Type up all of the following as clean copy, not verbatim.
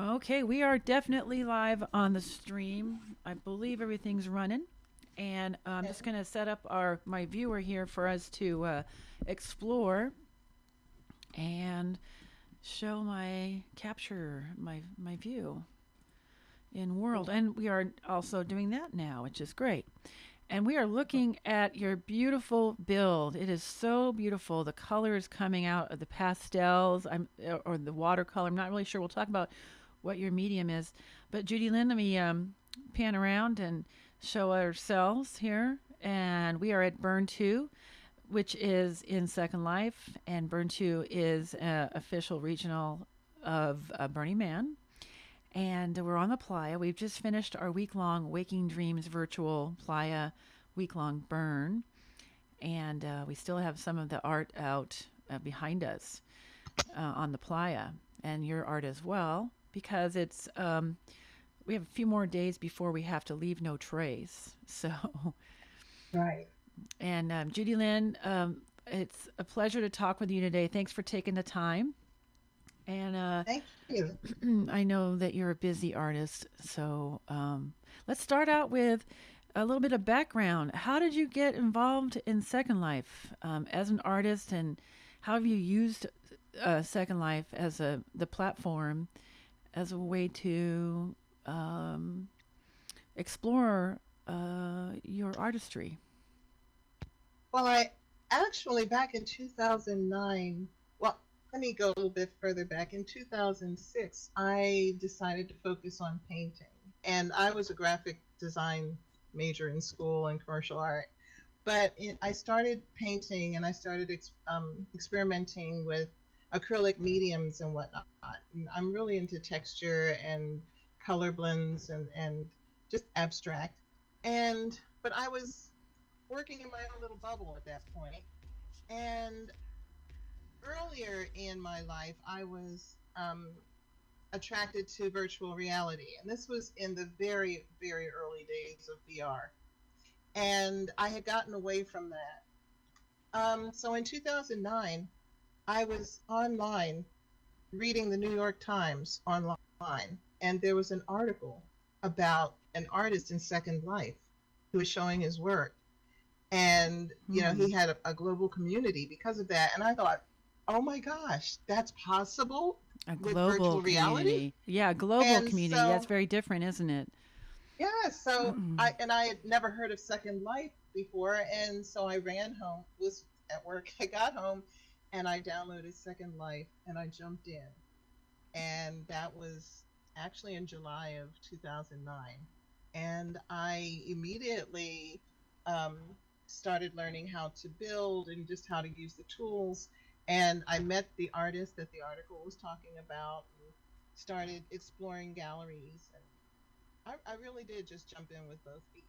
Okay, we are definitely live on the stream. I believe everything's running, and I'm Okay. just going to set up our my viewer here for us to explore and show my capture my view in world. And we are also doing that now, which is great. And we are looking at your beautiful build. It is so beautiful. The color is coming out of the pastels, or the watercolor. I'm not really sure. We'll talk about what your medium is. But Judilynn, let me pan around and show ourselves here. And we are at BURN2, which is in Second Life. And BURN2 is official regional of Burning Man. And we're on the playa. We've just finished our week long Waking Dreams virtual playa week long burn. And we still have some of the art out behind us on the playa, and your art as well, because we have a few more days before we have to leave no trace. So, Right. and Judilynn, it's a pleasure to talk with you today. Thanks for taking the time. And Thank you. I know that you're a busy artist, so let's start out with a little bit of background. How did you get involved in Second Life as an artist, and how have you used Second Life as the platform as a way to um, explore your artistry? Well, I actually back in 2009, well, let me go a little bit further back. In 2006, I decided to focus on painting. And I was a graphic design major in school and commercial art. I started painting and I started experimenting with acrylic mediums and whatnot. And I'm really into texture and color blends and just abstract. But I was working in my own little bubble at that point. And earlier in my life, I was attracted to virtual reality. And this was in the very, very early days of VR. And I had gotten away from that. So in 2009, I was online reading the New York Times online, and there was an article about an artist in Second Life who was showing his work. And, Hmm. he had a global community because of that. And I thought, oh my gosh, that's possible A with global virtual reality. community. Yeah, a global And community. That's so, very different, isn't it? yeah, so I had never heard of Second Life before. And so I ran home, was at work. I got home and I downloaded Second Life and I jumped in. And that was actually in July of 2009. And I immediately um, started learning how to build and just how to use the tools. And I met the artist that the article was talking about and started exploring galleries. And I really did just jump in with both feet.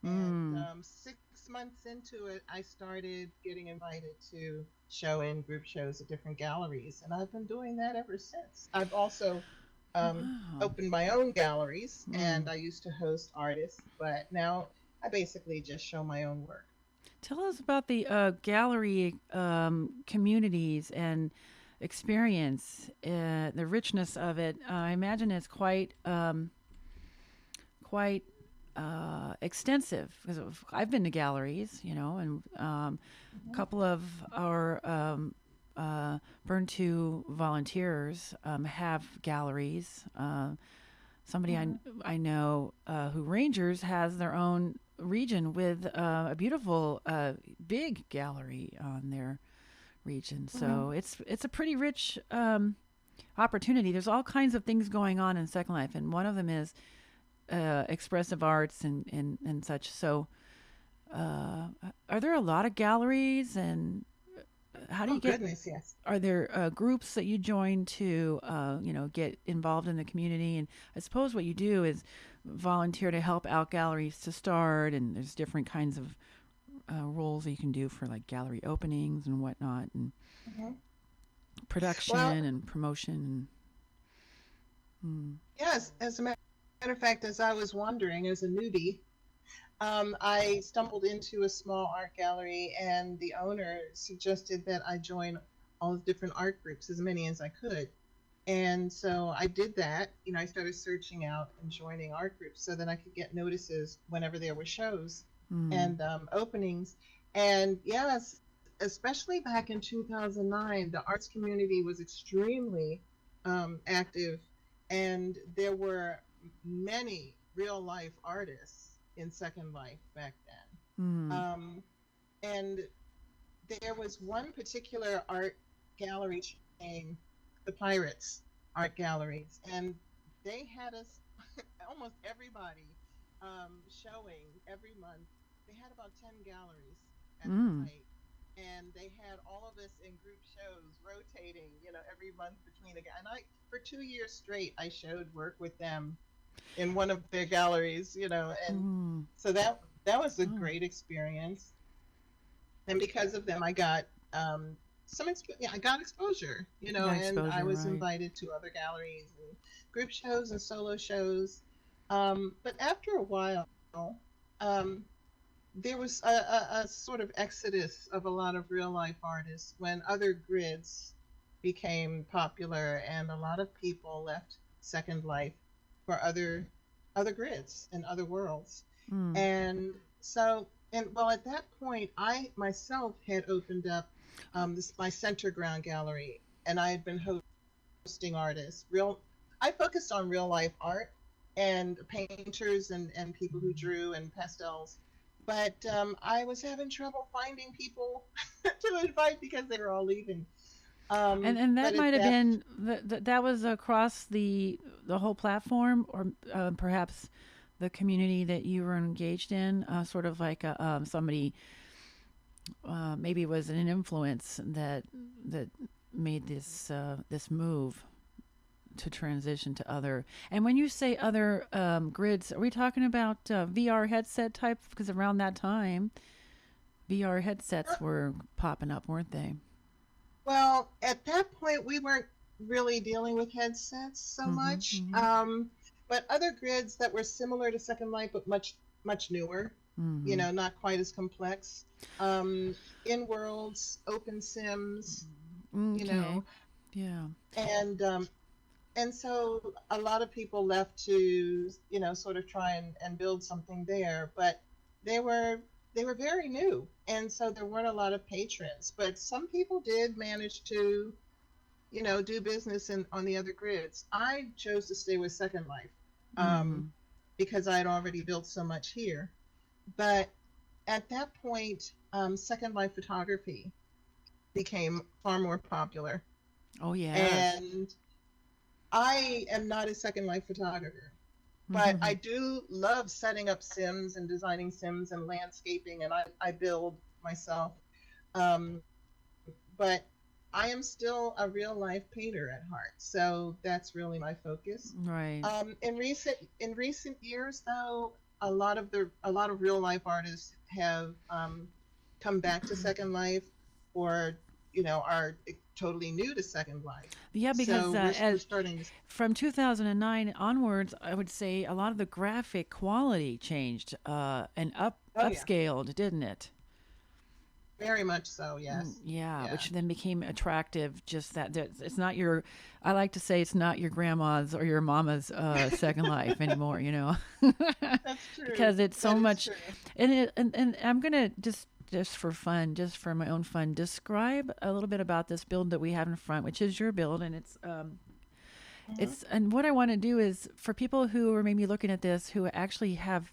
And Mm. 6 months into it, I started getting invited to show in group shows at different galleries, and I've been doing that ever since. I've also Wow. opened my own galleries, Mm. and I used to host artists, but now I basically just show my own work. Tell us about the gallery communities and experience, the richness of it. I imagine it's quite extensive because I've been to galleries, and a Mhm. couple of our Burn2 volunteers have galleries. Somebody Mhm. I know who Rangers has their own region with a beautiful big gallery on their region. Mhm. So it's a pretty rich opportunity. There's all kinds of things going on in Second Life, and one of them is expressive arts and such. So uh, are there a lot of galleries, and how do Oh you get? goodness, yes. Are there groups that you join to get involved in the community? And I suppose what you do is volunteer to help out galleries to start, and there's different kinds of roles that you can do for like gallery openings and whatnot, and Mhm. Well, production and promotion. And, yes. As a matter of fact, as I was wandering as a newbie, I stumbled into a small art gallery, and the owner suggested that I join all the different art groups, as many as I could. And so I did that. I started searching out and joining art groups so that I could get notices whenever there were shows Mm. and openings. And yes, especially back in 2009, the arts community was extremely active, and there were many real life artists in Second Life back then. Mm. And there was one particular art gallery chain, the Pirates Art Galleries, and they had us almost everybody showing every month. They had about 10 galleries at the Mm. height, and they had all of us in group shows rotating, every month between the. And for 2 years straight, I showed work with them in one of their galleries, and Mm. so that was a Oh, great experience. And because of them, I got yeah, I got exposure, you got and I exposure, was right? invited to other galleries and group shows and solo shows. But after a while, um, there was a sort of exodus of a lot of real life artists when other grids became popular, and a lot of people left Second Life for other grids and other worlds. Mm. And so, and well, at that point, I myself had opened up this my center ground gallery, and I had been hosting artists. I focused on real life art and painters and people who drew and pastels. But I was having trouble finding people to invite because they were all leaving. And that But at might have that, been that was across the whole platform, or perhaps the community that you were engaged in, sort of like somebody maybe was an influence that made this move to transition to other. And when you say other grids, are we talking about VR headset type? Because around that time, VR headsets were popping up, weren't they? well, at that point, we weren't really dealing with headsets so Mm-hmm. much. Mm-hmm. But other grids that were similar to Second Life, but much newer, Mm-hmm. not quite as complex. In worlds, open sims, you Okay. know, Yeah. and so a lot of people left to, sort of try and build something there, but they were they were very new, and so there weren't a lot of patrons. But some people did manage to, do business on the other grids. I chose to stay with Second Life, um, Mm-hmm. because I had already built so much here. But at that point, Second Life photography became far more popular, Oh yes. and I am not a Second Life photographer, but Mm-hmm. I do love setting up sims and designing sims and landscaping, and I build myself. Um, but I am still a real life painter at heart, so that's really my focus. Right. In recent years, though, a lot of real life artists have come back to Second Life, or are totally new to Second Life. Yeah, because So we're starting to. from 2009 onwards, I would say a lot of the graphic quality changed and Oh yeah, upscaled, didn't it? very much so. Yes, Yeah, yeah. which then became attractive. Just that it's not your. I like to say it's not your grandma's or your mama's Second Life anymore. That's true. Because it's so That is much, true. and I'm gonna just for fun, just for my own fun, describe a little bit about this build that we have in front, which is your build, and Hmm. and what I want to do is for people who are maybe looking at this who actually have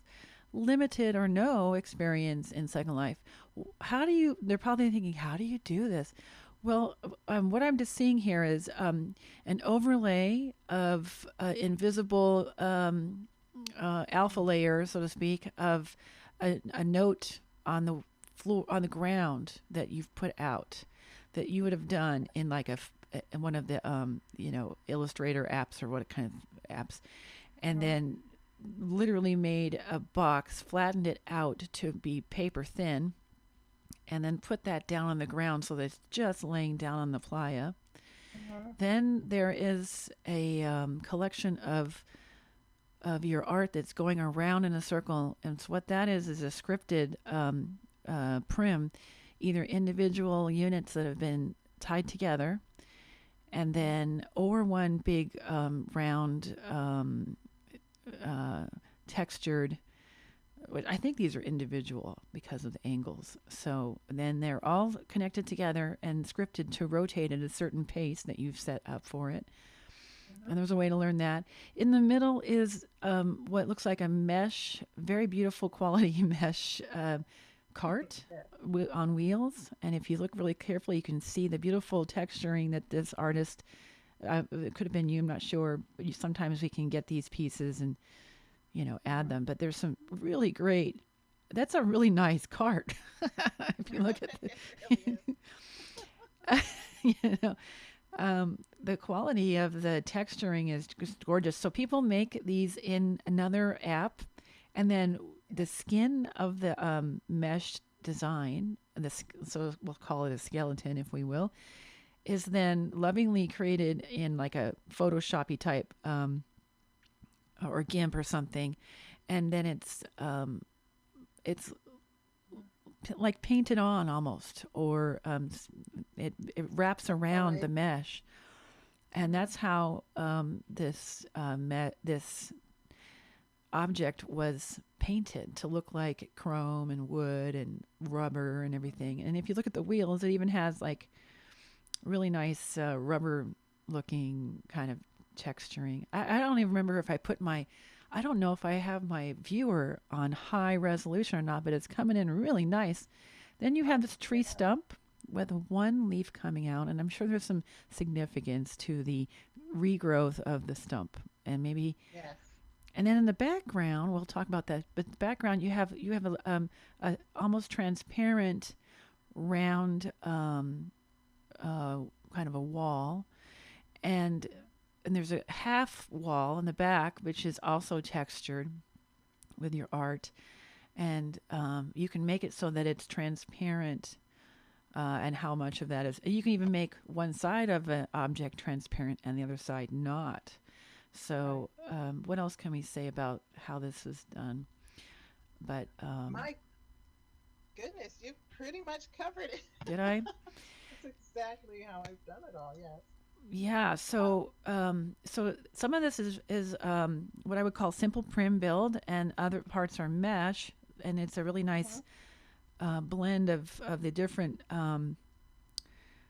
limited or no experience in Second Life. How do you? They're probably thinking, how do you do this? Well, what I'm just seeing here is an overlay of invisible alpha layer, so to speak, of a note on the floor, on the ground that you've put out, that you would have done in like in one of the Illustrator apps, or what kind of apps, and Hmm. then literally made a box, flattened it out to be paper thin, and then put that down on the ground so that it's just laying down on the playa. Hmm. Then there is a collection of your art that's going around in a circle, and so what that is a scripted prim, either individual units that have been tied together, and then or one big round textured. I think these are individual because of the angles. So then they're all connected together and scripted to rotate at a certain pace that you've set up for it. And there's a way to learn that. In the middle is what looks like a mesh, very beautiful quality mesh cart on wheels. And if you look really carefully, you can see the beautiful texturing that this artist, it could have been you, I'm not sure, but sometimes we can get these pieces and, add them. But there's some really great, that's a really nice cart. If you look at It really is. you know, the quality of the texturing is just gorgeous. So people make these in another app, and then the skin of the mesh design, so we'll call it a skeleton, if we will, is then lovingly created in like a Photoshoppy type or GIMP or something, and then it's like painted on almost, or it wraps around Right. the mesh, and that's how this object was painted to look like chrome and wood and rubber and everything. And if you look at the wheels, it even has like really nice rubber looking kind of texturing. I don't even remember if I don't know if I have my viewer on high resolution or not, but it's coming in really nice. Then you have this tree stump with one leaf coming out, and I'm sure there's some significance to the regrowth of the stump. And maybe, Yes. and then in the background, we'll talk about that. But the background, you have a almost transparent, round, kind of a wall, and there's a half wall in the back, which is also textured with your art, and you can make it so that it's transparent, and how much of that is. You can even make one side of an object transparent and the other side not. So, what else can we say about how this is done? But My goodness, you pretty much covered it. did I? That's exactly how I've done it all. Yes. Yeah. Um, So some of this is what I would call simple prim build, and other parts are mesh, and it's a really nice mhm. blend of the different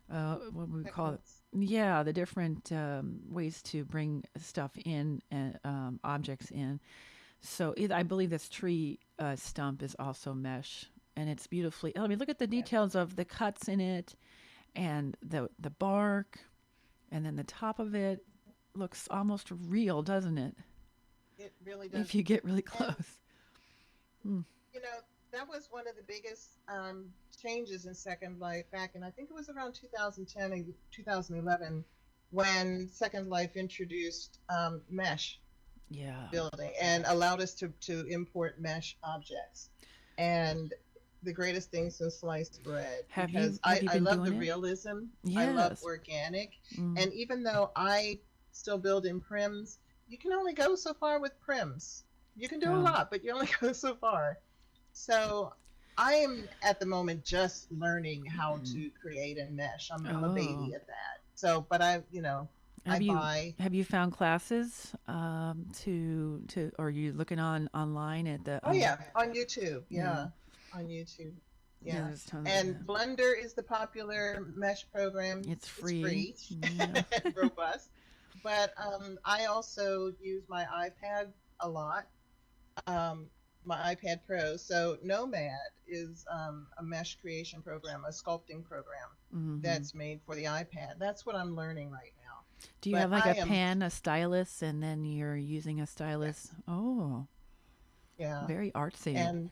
what would we call it? Techniques. Yeah, the different ways to bring stuff in and objects in. So I believe this tree stump is also mesh, and it's beautifully. I mean, look at the Yes. details of the cuts in it, and the bark, and then the top of it looks almost real, doesn't it? It really If does. you get really And close. Mm. you know, that was one of the biggest changes in Second Life back in, I think it was around 2010 and 2011, when Second Life introduced mesh Yeah. building and allowed us to import mesh objects. And the greatest thing since sliced bread, Have because you have you I been love doing the it? realism. I love Yes. organic. Mm. And even though I still build in prims, you can only go so far with prims. You can do a Yeah. lot, but you only go so far. So I am at the moment just learning how Mm. to create and mesh. I'm a Oh. baby at that. So, but I Have you buy. have you found classes to or are you looking online at the Oh yeah, on YouTube. yeah, Yeah, on YouTube. yeah, Yeah. there's tons of And them. Blender is the popular mesh program. It's It's free. free Yeah. and robust. But I also use my iPad a lot. Um, my iPad Pro. So Nomad is a mesh creation program, a sculpting program Hmm. that's made for the iPad. That's what I'm learning right now. Do you But have like I a am, pen, a stylus, and then you're using a stylus? yes, Oh, yeah. very artsy. And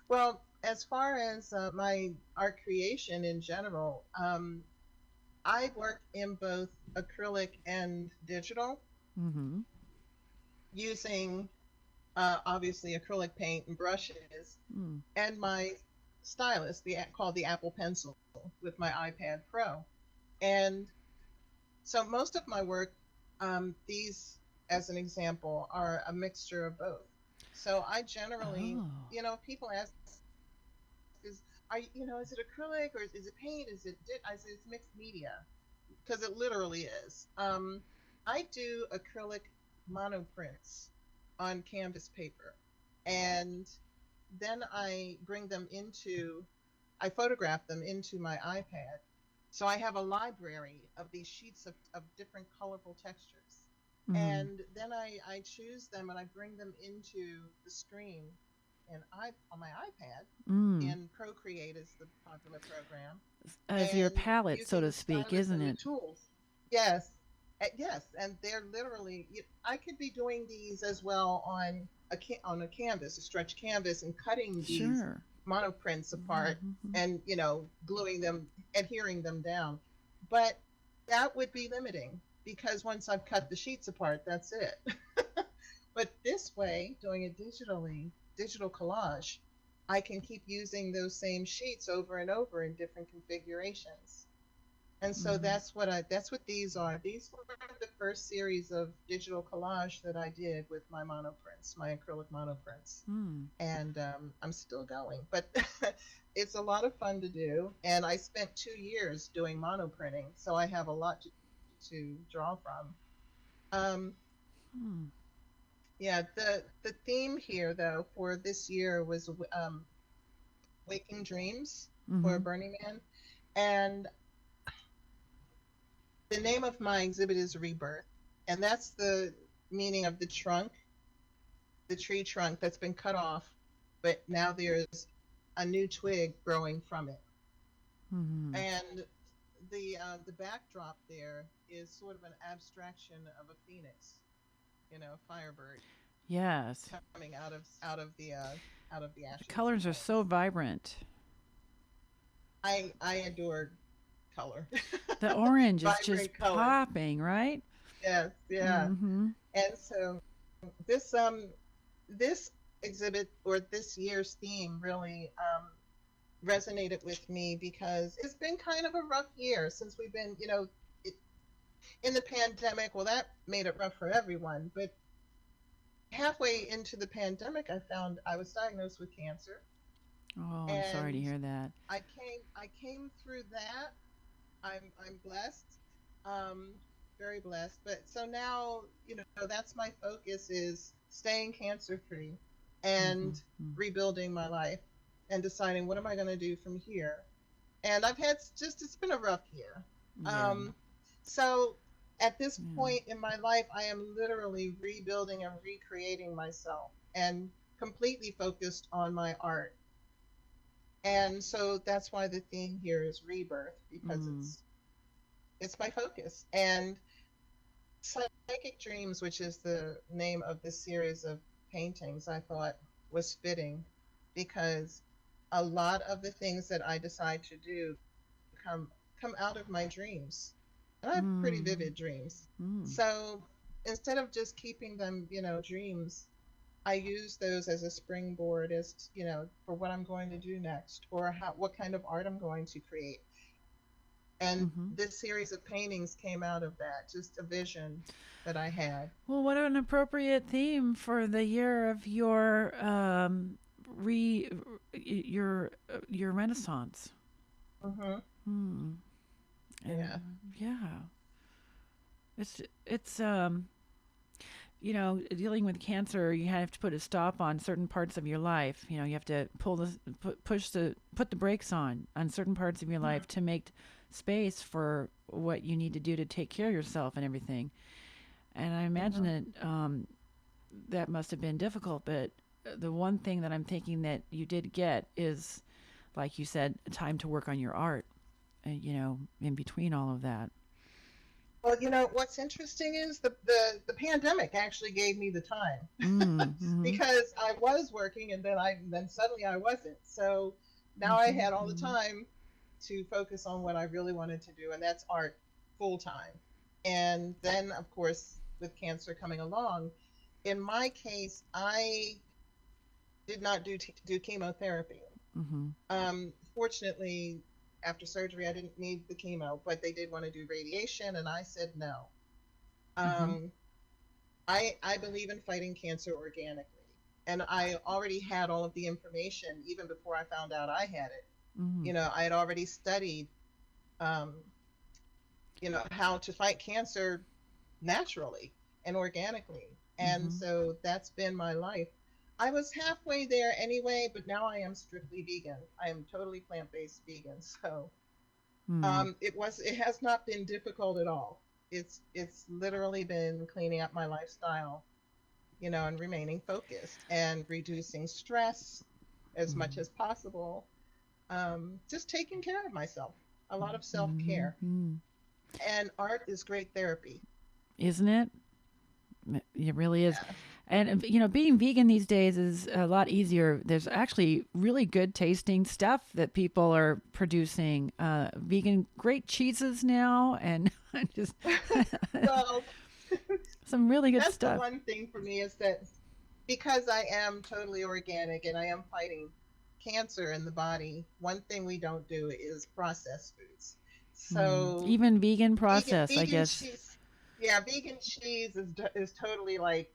well, as far as my art creation in general, I work in both acrylic and digital Hmm. using obviously acrylic paint and brushes, Mm. and my stylus, called the Apple Pencil, with my iPad Pro. And so most of my work, these, as an example, are a mixture of both. So I generally, Oh. people ask, is it acrylic or is it paint? I said, it's mixed media because it literally is. I do acrylic monoprints on canvas paper, and then I photograph them into my iPad. So I have a library of these sheets of different colorful textures. Mm-hmm. And then I choose them and I bring them into the stream on my iPad Mm. in Procreate is the popular program, As your and palette, so using to the speak, stylus isn't and the it? tools. Yes, yes, and they're literally. I could be doing these as well on a canvas, a stretch canvas, and cutting these Sure. monoprints apart Mm-hmm. and gluing them, adhering them down. But that would be limiting because once I've cut the sheets apart, that's it. But this way, doing it digitally, digital collage, I can keep using those same sheets over and over in different configurations. And so Mm-hmm. that's what these are. These were the first series of digital collage that I did with my monoprints, my acrylic monoprints. Mm. And I'm still going, but it's a lot of fun to do. And I spent 2 years doing monoprinting, so I have a lot to draw from. Um, Mm. yeah, the theme here though for this year was Waking Dreams for Mm-hmm. Burning Man, and the name of my exhibit is Rebirth, and that's the meaning of the trunk, the tree trunk that's been cut off, but now there's a new twig growing from it. Mm-hmm. And the backdrop there is sort of an abstraction of a phoenix, firebird Yes. coming out of the The ashes, the colors are so flames. vibrant. I adore color, The orange is just vibrant color. popping, right? Yes, yeah. Mm-hmm. And so this um this exhibit or this year's theme really resonated with me because it's been kind of a rough year since we've been, it, in the pandemic. Well, that made it rough for everyone, but halfway into the pandemic, I found I was diagnosed with cancer, Oh, I'm sorry to and hear that. I came through that. I'm blessed, um, very blessed. But so now, that's my focus is staying cancer free and Mm-hmm. rebuilding my life and deciding what am I going to do from here. And I've had just it's been a rough year. Yeah. Um, so at this Yeah. point in my life, I am literally rebuilding and recreating myself and completely focused on my art. And so that's why the theme here is rebirth because Mm. it's my focus. And Psychic Dreams, which is the name of this series of paintings, I thought was fitting because a lot of the things that I decide to do come come out of my dreams. And I have pretty Mm. vivid dreams. Mm. So instead of just keeping them, dreams, I use those as a springboard as, for what I'm going to do next or what kind of art I'm going to create. And Mm-hmm. this series of paintings came out of that, just a vision that I had. Well, what an appropriate theme for the year of re your Renaissance. Hmm. Hmm. Yeah. And yeah, it's dealing with cancer, you have to put a stop on certain parts of your life. You have to put the brakes on certain parts of your Hmm. life to make space for what you need to do to take care of yourself and everything. And I imagine Hmm. that must have been difficult. But the one thing that I'm thinking that you did get is, like you said, time to work on your art. In between all of that. Well, what's interesting is the pandemic actually gave me the time Mm-hmm. because I was working and then suddenly I wasn't. So now I had all the Mm-hmm. time to focus on what I really wanted to do, and that's art full time. And then, of course, with cancer coming along, in my case, I did not do chemotherapy. Mm-hmm. Fortunately, after surgery, I didn't need the chemo, but they did want to do radiation, and I said no. Mm-hmm. Um, I believe in fighting cancer organically, and I already had all of the information even before I found out I had it. Mm-hmm. I had already studied, um, how to fight cancer naturally and organically. And Mm-hmm. so that's been my life. I was halfway there anyway, but now I am strictly vegan. I am totally plant-based vegan. So Mm. it has not been difficult at all. It's literally been cleaning up my lifestyle, and remaining focused and reducing stress as much Mm. as possible. Just taking care of myself. A lot of self-care. Mm-hmm. And art is great therapy. Isn't it? It really is. Yes. And, being vegan these days is a lot easier. There's actually really good tasting stuff that people are producing. Vegan, great cheeses now, and just Well, some really good that's the stuff. one thing for me is that because I am totally organic and I am fighting cancer in the body, one thing we don't do is processed foods. Mm. So Even vegan vegan process, I vegan guess. cheese, yeah, vegan cheese is totally like,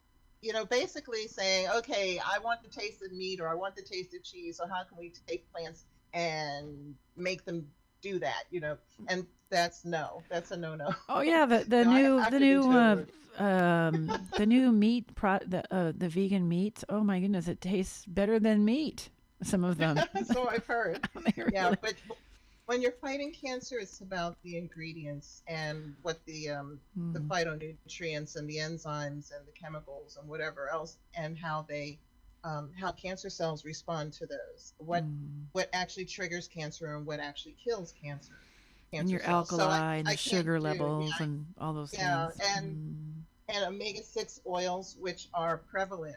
basically saying, okay, I want the taste of meat or I want the taste of cheese, so how can we take plants and make them do that? And that's no, that's a no no. Oh yeah, the No, I new have the to be new totally. the new meat the vegan meats. Oh my goodness, it tastes better than meat. Some of them. So I've heard. They Yeah, really. but when you're fighting cancer, it's about the ingredients and what the Mm, phytonutrients and the enzymes and the chemicals and whatever else, and how cancer cells respond to those. mm. What actually triggers cancer and what actually kills And cancer your cells. So I alkali and the I can't sugar do, levels and all those yeah, things. and omega-6 oils, which are prominent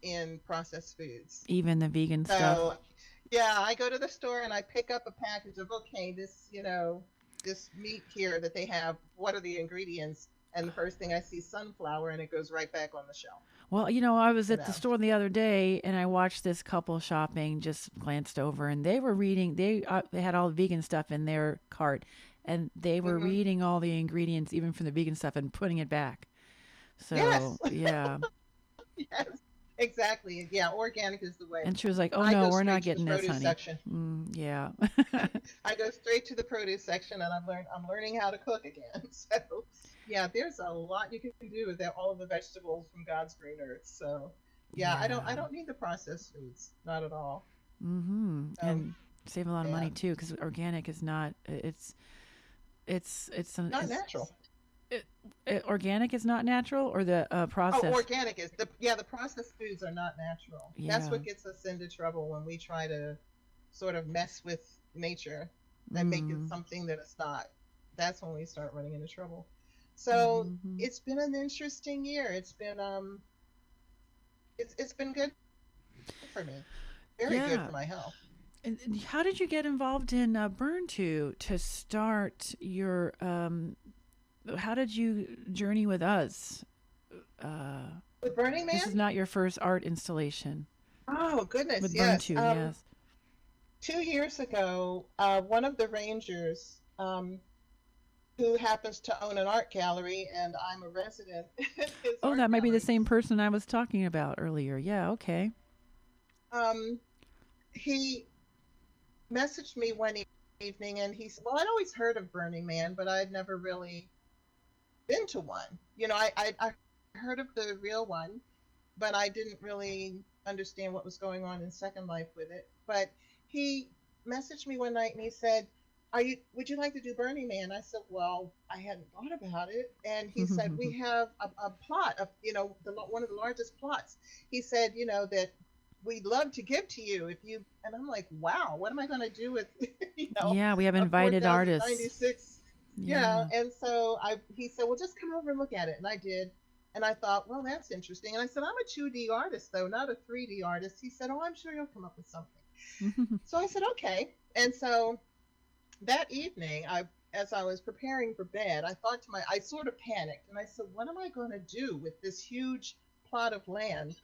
in processed foods. Even the vegan stuff. So, yeah, I go to the store and I pick up a package of, okay, this meat here that they have. What are the ingredients? And the first thing I see, sunflower, and it goes right back on the shelf. Well, I was You at the know, store the other day and I watched this couple shopping. Just glanced over and they were reading. They had all the vegan stuff in their cart, and they were hmm reading all the ingredients, even from the vegan stuff, and putting it back. yes, So yeah. yes, exactly. Yeah, organic is the way. And she was like, "Oh I no, go we're not straight to the getting this, produce honey." section. Yeah. I go straight to the produce section, and I'm learning how to cook again. So, yeah, there's a lot you can do with all of the vegetables from God's green earth. So, yeah, I Yeah. don't need the processed foods, not at all. Um, And save a lot of yeah, money too, because organic is not. not natural. it, organic is not natural, or the Oh, process. organic is the processed foods are not natural. That's Yeah. what gets us into trouble when we try to sort of mess with nature and make it Mm. something that it's not. That's when we start running into trouble. So Mm-hmm. it's been an interesting year. It's been good for me. Very good Yeah. for my health. And how did you get involved in BURN2 to start your? How did you journey with us? Uh, With Burning this Man? is not your first art installation Oh goodness, with yes. BURN2. Yes. 2 years ago, one of the rangers, who happens to own an art gallery, and I'm a resident in his Oh, art that might be the gallery. same person I was talking about earlier. Yeah. Okay. Um, he messaged me one evening, and he said, "Well, I'd always heard of Burning Man, but I'd never really been to one. I heard of the real one, but I didn't really understand what was going on in Second Life with it. But he messaged me one night and he said, would you like to do Burning Man?" I said, "Well, I hadn't thought about it." And he said, "We have a plot of, one of the largest plots." He said, that we'd love to give to you if you, and I'm like, wow, what am I going to do with, Yeah, we have a invited artists. 4,096? Yeah. Yeah. And so he said, "Well, just come over and look at it." And I did. And I thought, well, that's interesting. And I said, "I'm a 2D artist, though, not a 3D artist." He said, "Oh, I'm sure you'll come up with something." So I said, okay. And so that evening, as I was preparing for bed, I sort of panicked and I said, "What am I going to do with this huge plot of land?"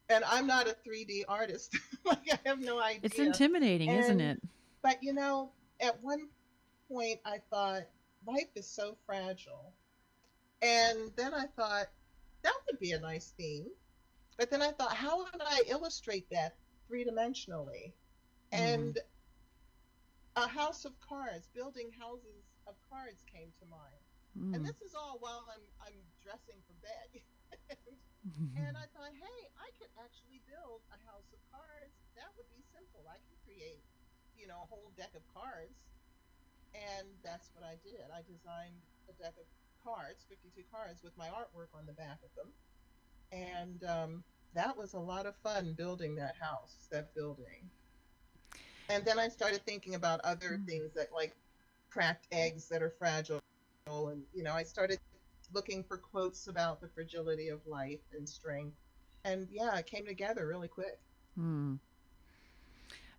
And I'm not a 3D artist. Like, I have no It's idea. intimidating, isn't And, it? but at one point I thought, life is so fragile. And then I thought, that would be a nice theme. But then I thought, how would I illustrate that three dimensionally? Mm. And a house of cards, building houses of cards came to mind. And Mm. this is all while I'm dressing for bed. And I thought, hey, I could actually build a house of cards. That would be simple. I can create, a whole deck of cards. And that's what I did. I designed a deck of cards, 52 cards, with my artwork on the back of them. And that was a lot of fun building that house, that building. And then I started thinking about other things that, like, cracked eggs that are fragile. And, I started looking for quotes about the fragility of life and strength. And yeah, it came together really quick. Mm.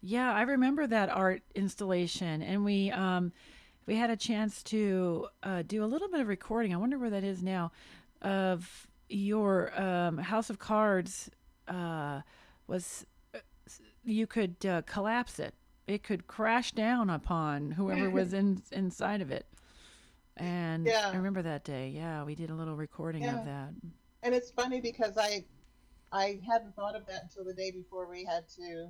Yeah, I remember that art installation, and we had a chance to do a little bit of recording. I wonder where that is now, of your House of Cards. Was You could collapse it. It could crash down upon whoever was inside of it. And I Yeah, remember that day. Yeah, we did a little recording of yeah. that. And it's funny because I hadn't thought of that until the day before we had to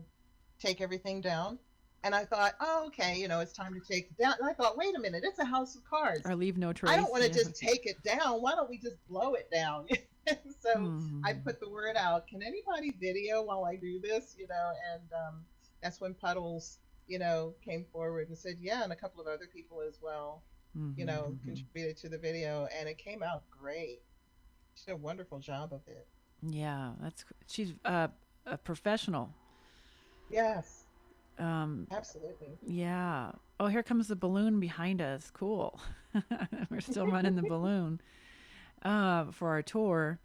take everything down. And I thought, oh, okay, it's time to take it down. And I thought, wait a minute, it's a house of cards. Or leave no I don't trace. want to Yeah. just take it down. Why don't we just blow it down? So I Hmm. put the word out. Can anybody video while I do this? And that's when Puddles, came forward and said, yeah, and a couple of other people as well, Hmm. contributed to the video, and it came out great. She did a wonderful job of it. Yeah, she's a professional. Yes, Um, absolutely. yeah. Oh, here comes the balloon behind us. Cool. We're still running the balloon for our tour.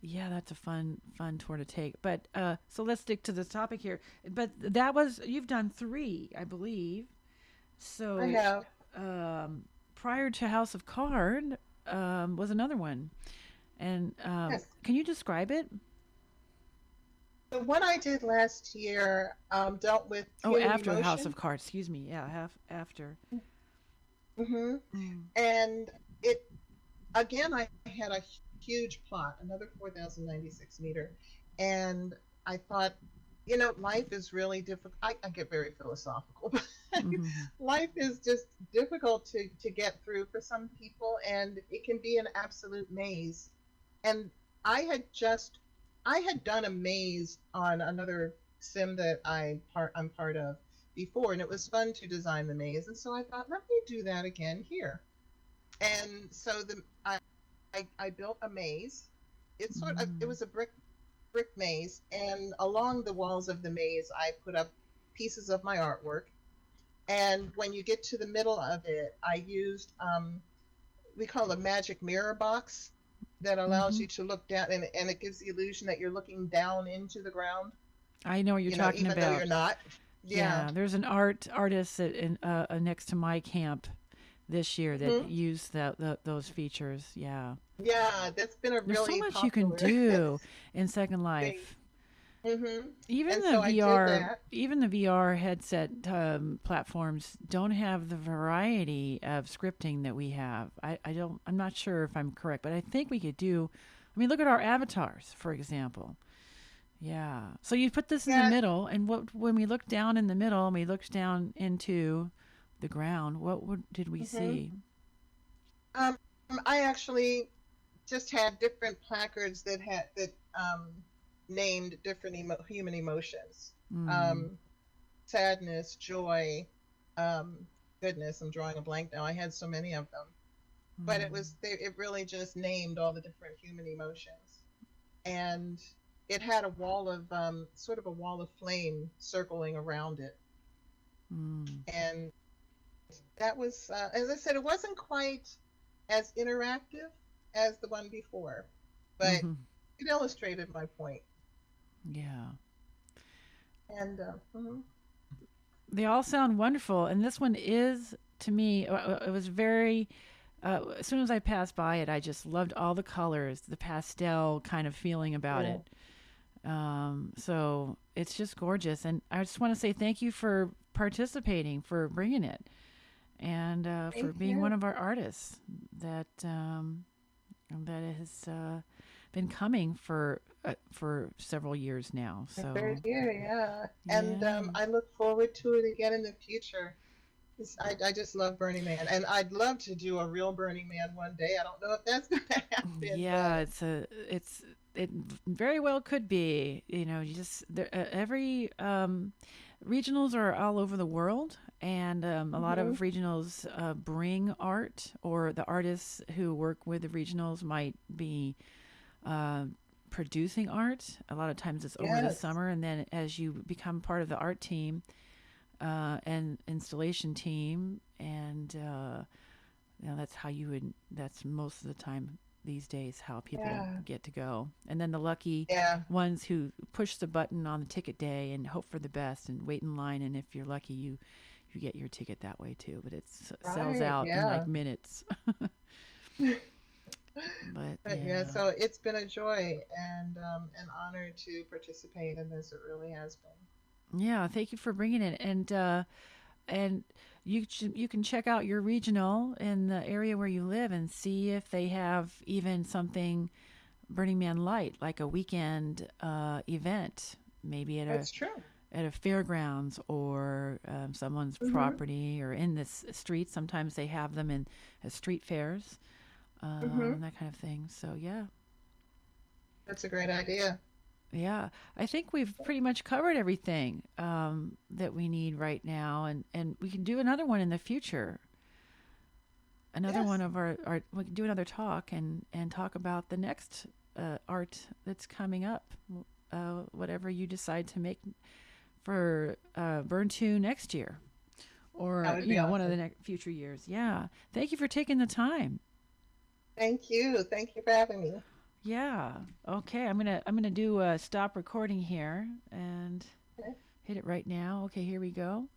Yeah, that's a fun tour to take. But so let's stick to this topic here. But that was you've done three, I believe. I So have. um, prior to House of Card was another one. And Yes. can you describe it? The one I did last year dealt with Oh, human after House emotion. of Cards. Excuse me. Yeah, after. Hmm. Mm. And it, again, I had a huge plot, another 4,096 meter. And I thought, life is really difficult. I get very philosophical, but Mm-hmm. life is just difficult to get through for some people, and it can be an absolute maze. And I had just, I had done a maze on another sim that I'm part of before, and it was fun to design the maze. And so I thought, let me do that again here. And so I built a maze. It Mm. was a brick maze, and along the walls of the maze, I put up pieces of my artwork. And when you get to the middle of it, I used we call it a magic mirror box that allows Mm-hmm. you to look down, and it gives the illusion that you're looking down into the ground, I know what you're talking even though you're about. not. Yeah. Yeah, there's an artist next to my camp this year that Hmm. used those features. Yeah, Yeah, that's been a there's so really much you can popular do in Second thing. Life. Hmm. Even And the so I did VR, that. even the VR headset platforms don't have the variety of scripting that we have. I'm not sure if I'm correct, but I think we could do. I mean, look at our avatars, for example. Yeah. So you put this in the Yeah. middle, and when we looked down in the middle and we looked down into the ground, did we Hmm. see? Um, I actually just had different placards that named different human emotions. Mm, Um, Sadness, joy, um, goodness. I'm drawing a blank now. I had so many of them, but mm, it really just named all the different human emotions, and it had a wall of sort of a wall of flame circling around it, mm, and that was, as I said, it wasn't quite as interactive as the one before, but mm-hmm. it illustrated my point. Yeah. And mhm. They all sound wonderful, and this one is to me. It was very. As soon as I passed by it, I just loved all the colors, the pastel kind of feeling about Yeah. it. So it's just gorgeous, and I just want to say thank you for participating, for bringing it, and for Thank being one you. of our artists that that has been coming for several years now. My third So year, yeah. And yeah, I look forward to it again in the future. I just love Burning Man, and I'd love to do a real Burning Man one day. I don't know if that's going to happen, yeah, but it very well could be. You know, you just every regionals are all over the world, and a lot of hmm regionals bring art, or the artists who work with the regionals might be uh, producing art. A lot of times it's over the yes, summer, and then as you become part of the art team and installation team, and that's how you would. That's most of the time these days how people yeah, get to go. And then the lucky yeah, ones who push the button on the ticket day and hope for the best and wait in line, and if you're lucky, you get your ticket that way too. But it sells right, out in like yeah. minutes. But But yeah, yeah. so it's been a joy and an honor to participate in this. It really has been. Yeah, thank you for bringing it. And you can check out your regional in the area where you live and see if they have even something Burning Man light, like a weekend event, maybe That's true. at a fairgrounds or someone's hmm property or in the street. Sometimes they have them in street fairs hmm and that kind of thing. So yeah, That's a great idea. yeah, I think we've pretty much covered everything that we need right now, and we can do another one in the future. Another one Yes, of our we can do another talk and talk about the next art that's coming up, whatever you decide to make for BURN2 next year, that or would be one of the awesome. future years. Yeah, thank you for taking the time. Thank you. Thank you for having me. Yeah. Okay, I'm gonna do a stop recording here and Okay. hit it right now. Okay, here we go.